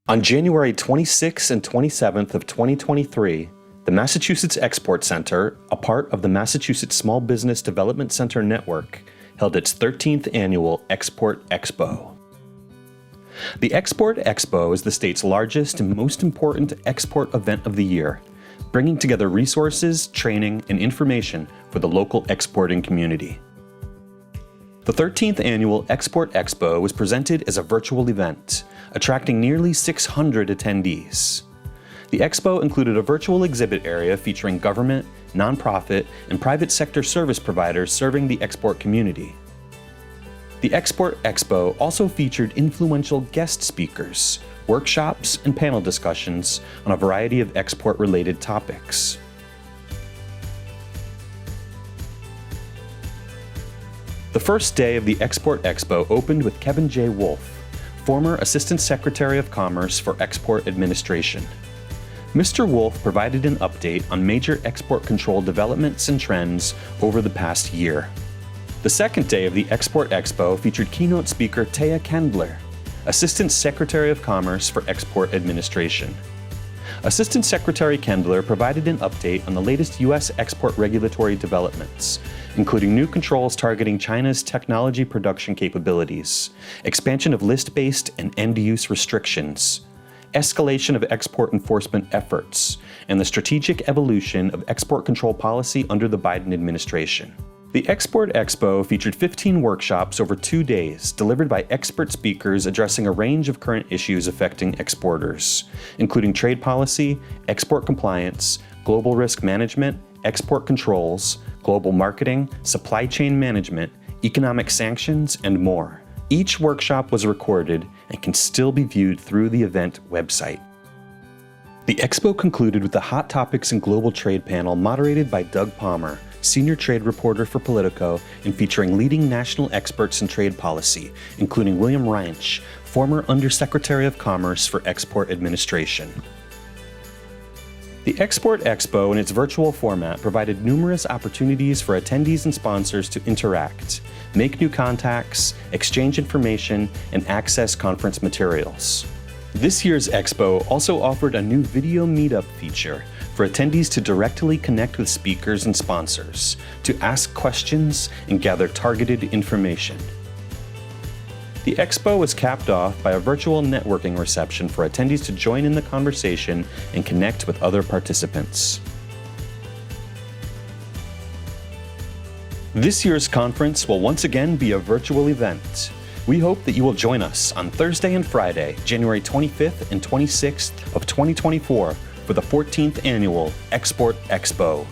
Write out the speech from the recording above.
On January 26th and 27th of 2023, the Massachusetts Export Center, a part of the Massachusetts Small Business Development Center Network, held its 13th annual Export Expo. The Export Expo is the state's largest and most important export event of the year, bringing together resources, training, and information for the local exporting community. The 13th annual Export Expo was presented as a virtual event, attracting nearly 600 attendees. The Expo included a virtual exhibit area featuring government, nonprofit, and private sector service providers serving the export community. The Export Expo also featured influential guest speakers, workshops, and panel discussions on a variety of export-related topics. The first day of the Export Expo opened with Kevin J. Wolf, former Assistant Secretary of Commerce for Export Administration. Mr. Wolf provided an update on major export control developments and trends over the past year. The second day of the Export Expo featured keynote speaker Taya Kendler, Assistant Secretary of Commerce for Export Administration. Assistant Secretary Kendler provided an update on the latest U.S. export regulatory developments, including new controls targeting China's technology production capabilities, expansion of list-based and end-use restrictions, escalation of export enforcement efforts, and the strategic evolution of export control policy under the Biden administration. The Export Expo featured 15 workshops over 2 days, delivered by expert speakers addressing a range of current issues affecting exporters, including trade policy, export compliance, global risk management, export controls, global marketing, supply chain management, economic sanctions, and more. Each workshop was recorded and can still be viewed through the event website. The Expo concluded with the Hot Topics in Global Trade panel moderated by Doug Palmer, senior trade reporter for Politico, and featuring leading national experts in trade policy, including William Reinsch, former Undersecretary of Commerce for Export Administration. The Export Expo in its virtual format provided numerous opportunities for attendees and sponsors to interact, make new contacts, exchange information, and access conference materials. This year's Expo also offered a new video meetup feature for attendees to directly connect with speakers and sponsors, to ask questions and gather targeted information. The Expo was capped off by a virtual networking reception for attendees to join in the conversation and connect with other participants. This year's conference will once again be a virtual event. We hope that you will join us on Thursday and Friday, January 25th and 26th of 2024 for the 14th annual Export Expo.